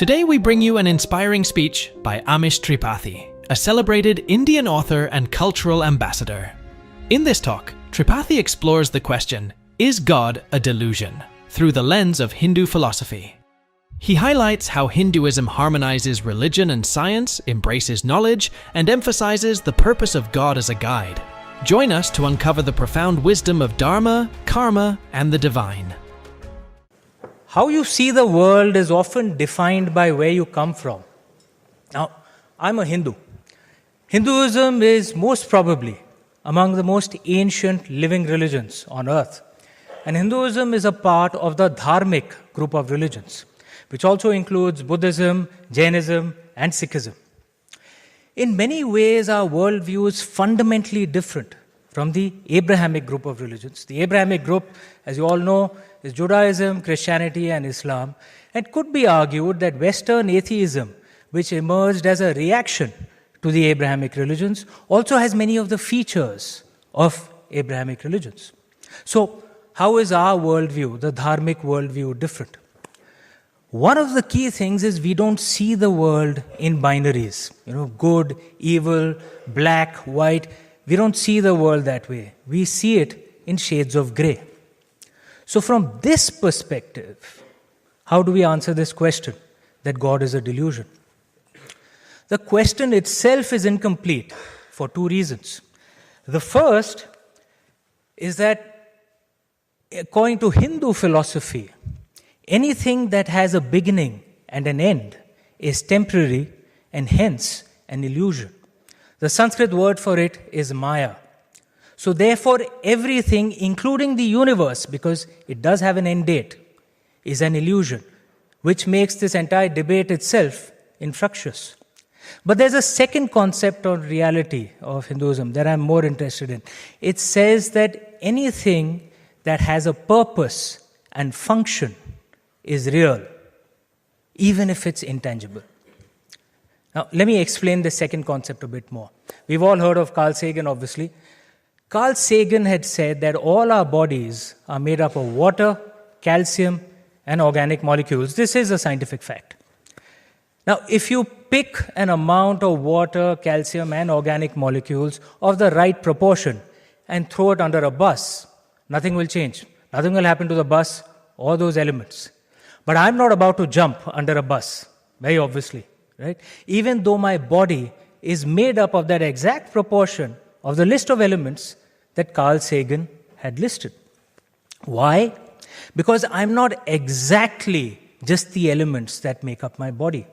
Today we bring you an inspiring speech by Amish Tripathi, a celebrated Indian author and cultural ambassador. In this talk, Tripathi explores the question, is God a delusion? Through the lens of Hindu philosophy. He highlights how Hinduism harmonizes religion and science, embraces knowledge, and emphasizes the purpose of God as a guide. Join us to uncover the profound wisdom of Dharma, Karma, and the divine. How you see the world is often defined by where you come from. Now, I'm a Hindu. Hinduism is most probably among the most ancient living religions on earth. And Hinduism is a part of the Dharmic group of religions, which also includes Buddhism, Jainism, and Sikhism. In many ways, our worldview is fundamentally different from the Abrahamic group of religions. The Abrahamic group, as you all know, is Judaism, Christianity, and Islam. It could be argued that Western atheism, which emerged as a reaction to the Abrahamic religions, also has many of the features of Abrahamic religions. So, how is our worldview, the Dharmic worldview, different? One of the key things is we don't see the world in binaries. Good, evil, black, white. We don't see the world that way. We see it in shades of grey. So from this perspective, how do we answer this question, that God is a delusion? The question itself is incomplete for two reasons. The first is that, according to Hindu philosophy, anything that has a beginning and an end is temporary and hence an illusion. The Sanskrit word for it is Maya. So therefore, everything, including the universe, because it does have an end date, is an illusion, which makes this entire debate itself infructuous. But there's a second concept on reality of Hinduism that I'm more interested in. It says that anything that has a purpose and function is real, even if it's intangible. Now, let me explain the second concept a bit more. We've all heard of Carl Sagan, obviously. Carl Sagan had said that all our bodies are made up of water, calcium, and organic molecules. This is a scientific fact. Now, if you pick an amount of water, calcium, and organic molecules of the right proportion and throw it under a bus, nothing will change. Nothing will happen to the bus or those elements. But I'm not about to jump under a bus, very obviously, right? Even though my body is made up of that exact proportion of the list of elements that Carl Sagan had listed. Why? Because I'm not exactly just the elements that make up my body.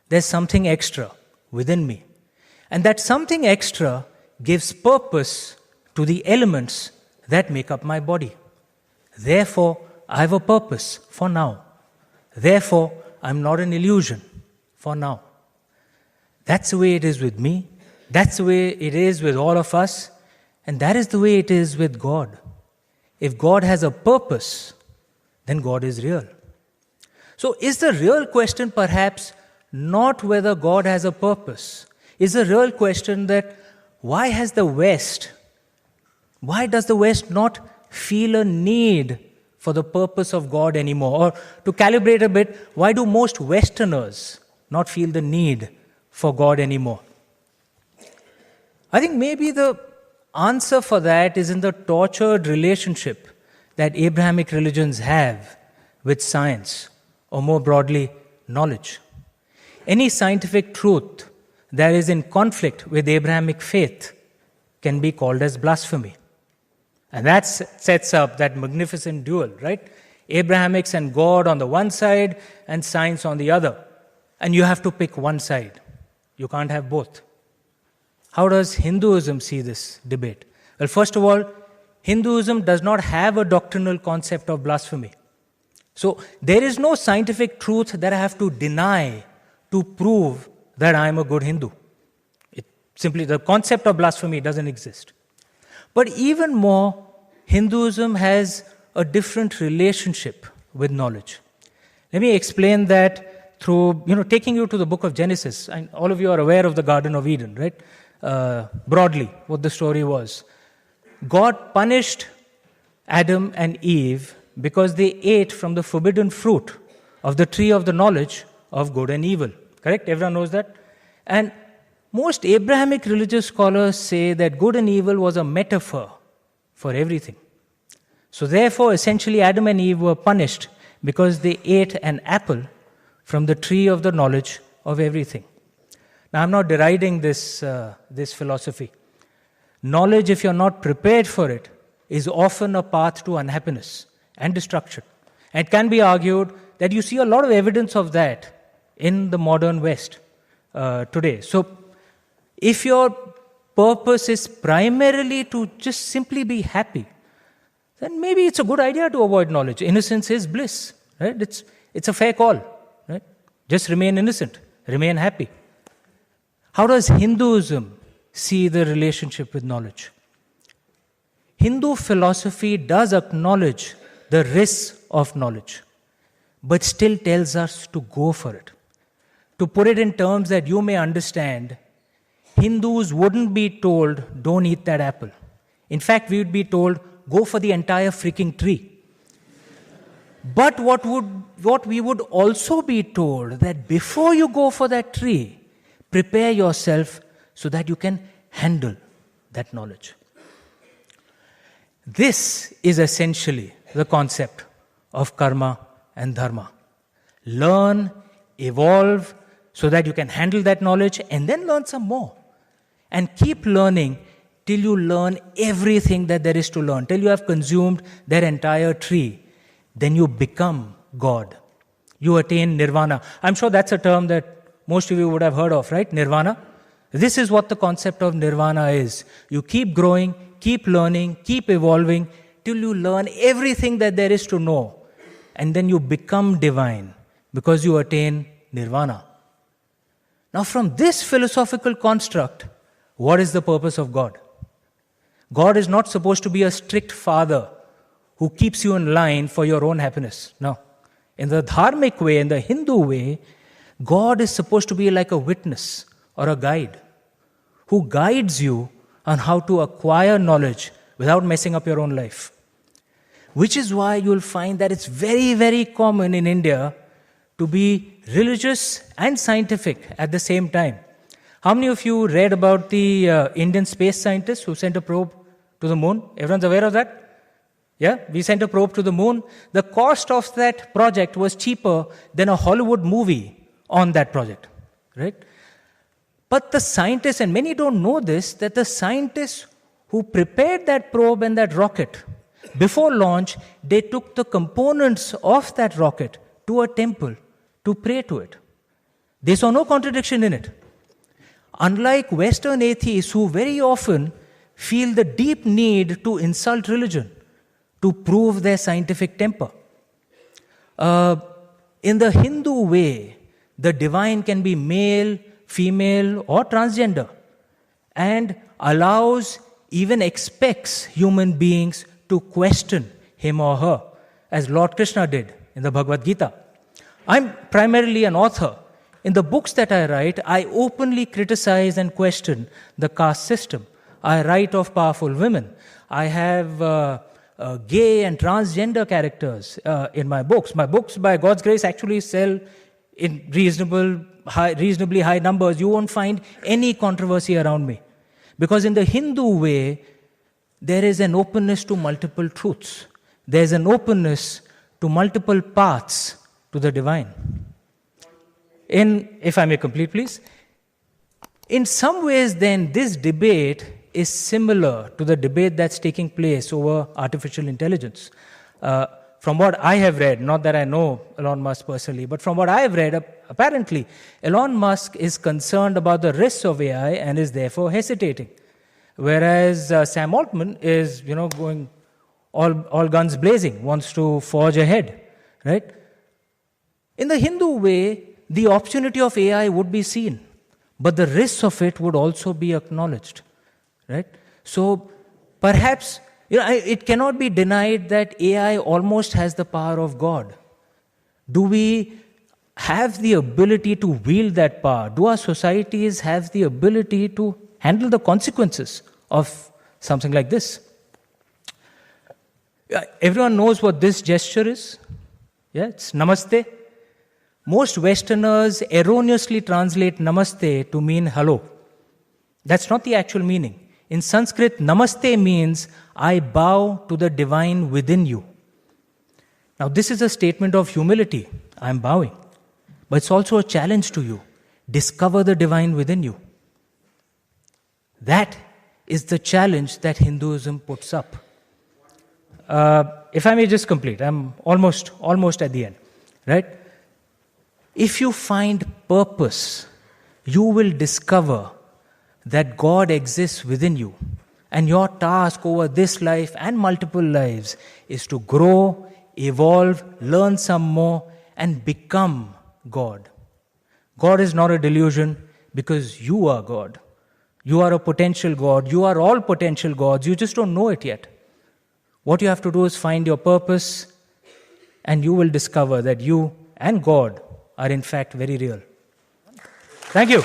There's something extra within me. And that something extra gives purpose to the elements that make up my body. Therefore, I have a purpose for now. Therefore, I'm not an illusion for now. That's the way it is with me. That's the way it is with all of us. And that is the way it is with God. If God has a purpose, then God is real. So is the real question perhaps not whether God has a purpose? Is the real question that why does the West not feel a need for the purpose of God anymore? Or to calibrate a bit, why do most Westerners not feel the need for God anymore? I think maybe the answer for that is in the tortured relationship that Abrahamic religions have with science, or more broadly, knowledge. Any scientific truth that is in conflict with Abrahamic faith can be called as blasphemy. And that sets up that magnificent duel, right? Abrahamics and God on the one side and science on the other. And you have to pick one side. You can't have both. How does Hinduism see this debate? Well, first of all, Hinduism does not have a doctrinal concept of blasphemy. So there is no scientific truth that I have to deny to prove that I am a good Hindu. The concept of blasphemy doesn't exist. But even more, Hinduism has a different relationship with knowledge. Let me explain that through, taking you to the book of Genesis. And all of you are aware of the Garden of Eden, right? Broadly, what the story was. God punished Adam and Eve because they ate from the forbidden fruit of the tree of the knowledge of good and evil. Correct? Everyone knows that? And most Abrahamic religious scholars say that good and evil was a metaphor for everything. So therefore, essentially, Adam and Eve were punished because they ate an apple from the tree of the knowledge of everything. Now, I'm not deriding this philosophy. Knowledge, if you're not prepared for it, is often a path to unhappiness and destruction. And it can be argued that you see a lot of evidence of that in the modern West today. So, if your purpose is primarily to just simply be happy, then maybe it's a good idea to avoid knowledge. Innocence is bliss, right? It's a fair call, right? Just remain innocent, remain happy. How does Hinduism see the relationship with knowledge? Hindu philosophy does acknowledge the risks of knowledge, but still tells us to go for it. To put it in terms that you may understand, Hindus wouldn't be told, don't eat that apple. In fact, we would be told, go for the entire freaking tree. But what we would also be told, that before you go for that tree, prepare yourself so that you can handle that knowledge. This is essentially the concept of karma and dharma. Learn, evolve, so that you can handle that knowledge and then learn some more. And keep learning till you learn everything that there is to learn, till you have consumed that entire tree. Then you become God. You attain nirvana. I'm sure that's a term that most of you would have heard of, right? Nirvana. This is what the concept of nirvana is. You keep growing, keep learning, keep evolving, till you learn everything that there is to know. And then you become divine because you attain nirvana. Now, from this philosophical construct, what is the purpose of God? God is not supposed to be a strict father who keeps you in line for your own happiness. No. In the dharmic way, in the Hindu way, God is supposed to be like a witness or a guide who guides you on how to acquire knowledge without messing up your own life. Which is why you'll find that it's very, very common in India to be religious and scientific at the same time. How many of you read about the Indian space scientists who sent a probe to the moon? Everyone's aware of that? Yeah, we sent a probe to the moon. The cost of that project was cheaper than a Hollywood movie on that project, right? But the scientists, and many don't know this, that the scientists who prepared that probe and that rocket, before launch, they took the components of that rocket to a temple to pray to it. They saw no contradiction in it. Unlike Western atheists who very often feel the deep need to insult religion, to prove their scientific temper. In the Hindu way, the divine can be male, female, or transgender, and allows, even expects human beings to question him or her, as Lord Krishna did in the Bhagavad Gita. I'm primarily an author. In the books that I write, I openly criticize and question the caste system. I write of powerful women. I have gay and transgender characters in my books. My books, by God's grace, actually sell in reasonably high numbers. You won't find any controversy around me. Because in the Hindu way, there is an openness to multiple truths. There's an openness to multiple paths to the divine. If I may complete, please. In some ways, then, this debate is similar to the debate that's taking place over artificial intelligence. From what I have read, not that I know Elon Musk personally, but from what I have read, apparently, Elon Musk is concerned about the risks of AI and is therefore hesitating. Whereas Sam Altman is, going all guns blazing, wants to forge ahead, right? In the Hindu way, the opportunity of AI would be seen, but the risks of it would also be acknowledged, right? So perhaps, it cannot be denied that AI almost has the power of God. Do we have the ability to wield that power? Do our societies have the ability to handle the consequences of something like this? Everyone knows what this gesture is. Yeah, it's namaste. Most Westerners erroneously translate namaste to mean hello. That's not the actual meaning. In Sanskrit, namaste means I bow to the divine within you. Now, this is a statement of humility. I'm bowing. But it's also a challenge to you. Discover the divine within you. That is the challenge that Hinduism puts up. If I may just complete, I'm almost at the end, right? If you find purpose, you will discover that God exists within you. And your task over this life and multiple lives is to grow, evolve, learn some more, and become God. God is not a delusion because you are God. You are a potential God. You are all potential gods. You just don't know it yet. What you have to do is find your purpose, and you will discover that you and God are in fact very real. Thank you.